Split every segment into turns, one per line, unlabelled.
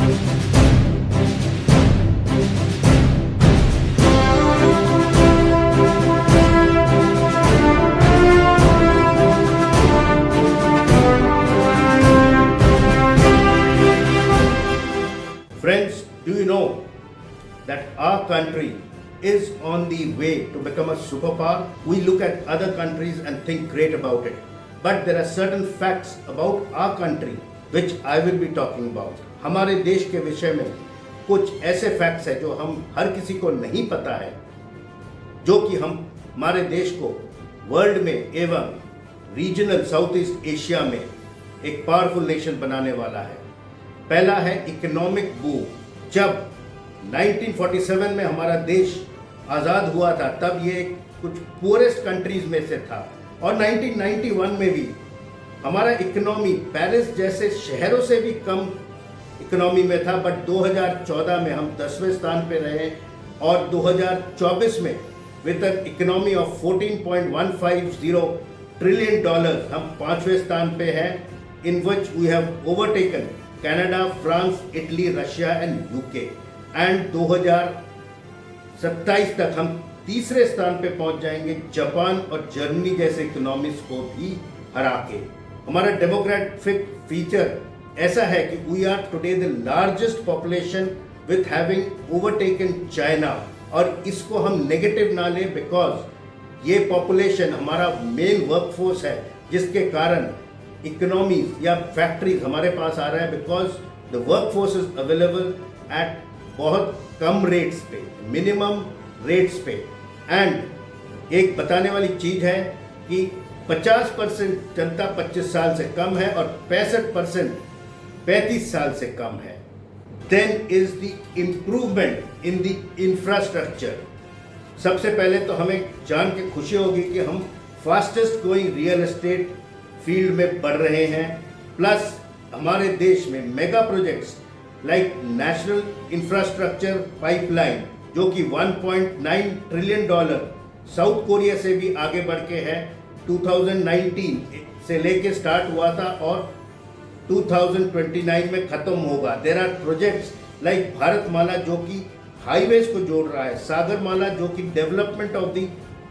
Friends, do you know that our country is on the way to become a superpower? We look at other countries and think great about it. But there are certain facts about our country which I will be talking about. हमारे देश के विषय में कुछ ऐसे facts हैं जो हम हर किसी को नहीं पता है, जो कि हम हमारे देश को वर्ल्ड में एवं रीजनल साउथ ईस्ट एशिया में एक पावरफुल नेशन बनाने वाला है। पहला है इकोनॉमिक बूम। जब 1947 में हमारा देश आज़ाद हुआ था तब ये कुछ पुअरेस्ट कंट्रीज में से था और 1991 में भी हमारा इकोनॉमी पेरिस जैसे शहरों से भी कम इकोनॉमी में था, बट 2014 में हम 10वें स्थान पे रहे और 2024 में with an economy of $14.150 trillion हम 5वें स्थान पे हैं, in which we have overtaken Canada, France, Italy, Russia and UK. And 2027 तक हम तीसरे स्थान पे पहुंच जाएंगे, जापान और जर्मनी जैसे इकोनॉमीज को भी हरा के। हमारा डेमोग्राफिक फीचर ऐसा है कि we are today the largest population with having overtaken China, और इसको हम नेगेटिव ना लें बिकॉज ये पॉपुलेशन हमारा मेन वर्कफोर्स है, जिसके कारण इकोनॉमीज या फैक्ट्रीज हमारे पास आ रहा है, because the workforce is available at बहुत कम रेट्स पे, मिनिमम रेट्स पे। एंड एक बताने वाली चीज है कि 50% जनता 25 साल से कम है और 65% 35 साल से कम है। Then is the improvement in the infrastructure. सबसे पहले तो हमें जान के खुशी होगी कि हम fastest growing real estate field में बढ़ रहे हैं, प्लस हमारे देश में mega projects like national infrastructure pipeline जो कि $1.9 ट्रिलियन साउथ कोरिया से भी आगे बढ़ के है। 2019 से लेके स्टार्ट हुआ था और 2029 में खत्म होगा। There are projects like Bharatmala जो कि हाईवेज को जोड़ रहा है, सागरमाला जो कि development of the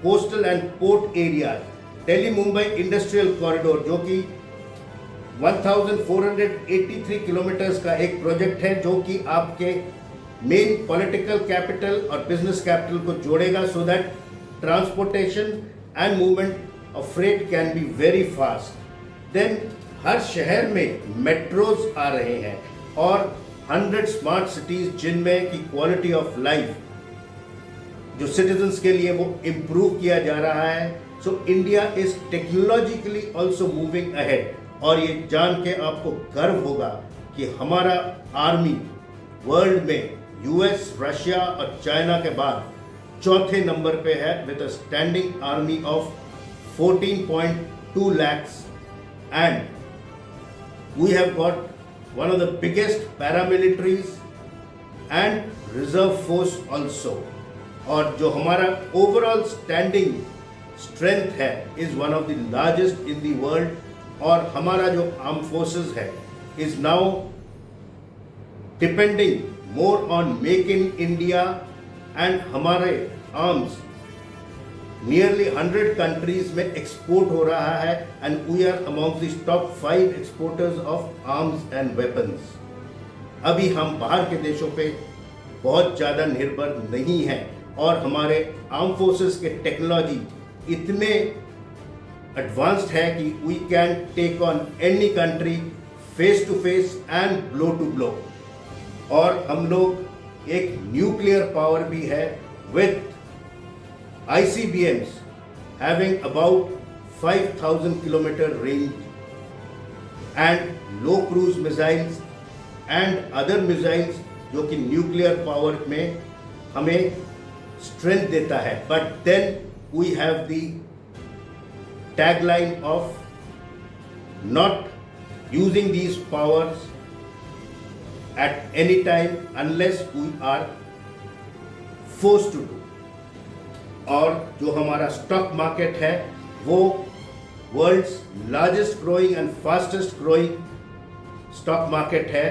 coastal and port areas, Delhi Mumbai industrial corridor जो कि 1483 किलोमीटर्स का एक प्रोजेक्ट है, जो कि आपके मेन पॉलिटिकल कैपिटल और बिजनेस कैपिटल को जोड़ेगा, so that transportation and movement of freight can be very fast. Then हर शहर में मेट्रोज आ रहे हैं और 100 स्मार्ट सिटीज जिनमें की क्वालिटी ऑफ लाइफ जो सिटीजन्स के लिए वो इम्प्रूव किया जा रहा है। So India is technologically also moving ahead, और ये जान के आपको गर्व होगा कि हमारा आर्मी वर्ल्ड में यूएस, रशिया और चाइना के बाद चौथे नंबर पे है with a standing army of 14.2 lakhs, and we have got one of the biggest paramilitaries and reserve force also, और जो हमारा ओवरऑल स्टैंडिंग स्ट्रेंथ है is one of the largest in the world, और हमारा जो arm forces है is now depending more on make in India, and हमारे arms nearly 100 countries में एक्सपोर्ट हो रहा है, and we are among the top 5 exporters of arms and weapons. अभी हम बाहर के देशों पे बहुत ज़्यादा निर्भर नहीं हैं, और हमारे आर्म फोर्सेस के टेक्नोलॉजी इतने एडवांस्ड है कि we can take on any country face to face and blow to blow. और हम लोग एक न्यूक्लियर पावर भी है with ICBMs having about 5,000 kilometer range, and low cruise missiles and other missiles जो कि न्यूक्लियर पावर में हमें स्ट्रेंथ देता है। But then we have the tagline of not using these powers at any time unless we are forced to do. और जो हमारा stock market है वो world's largest growing and fastest growing stock market है,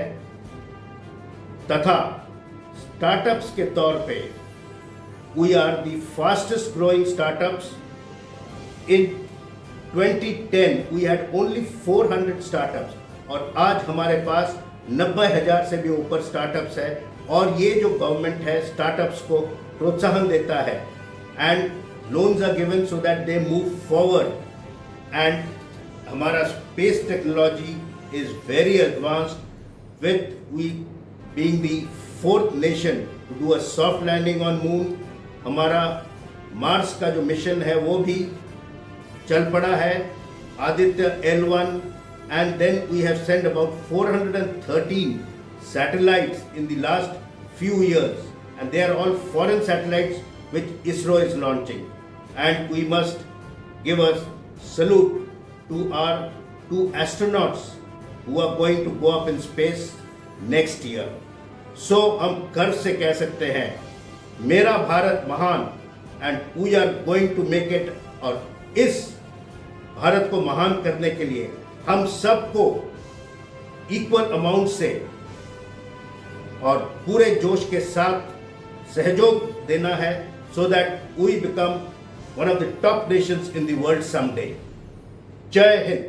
तथा startups के तौर पे we are the fastest growing startups. In 2010 we had only 400 startups और आज हमारे पास 90,000 से भी ऊपर स्टार्टअप्स है। और ये जो गवर्नमेंट है स्टार्टअप्स को प्रोत्साहन देता है and loans are given so that they move forward. And हमारा space technology is very advanced with we being the 4th nation to do a soft landing on moon. हमारा मार्स का जो mission है वो भी चल पड़ा है, Aditya L1, and then we have sent about 413 satellites in the last few years, and they are all foreign satellites which ISRO is launching. And we must give a salute to our 2 astronauts who are going to go up in space next year. So हम गर्व से कह सकते हैं मेरा भारत महान, and we are going to make it। और इस भारत को महान करने के लिए हम सबको इक्वल अमाउंट से और पूरे जोश के साथ सहयोग देना है, so that we become one of the top nations in the world someday. जय हिंद।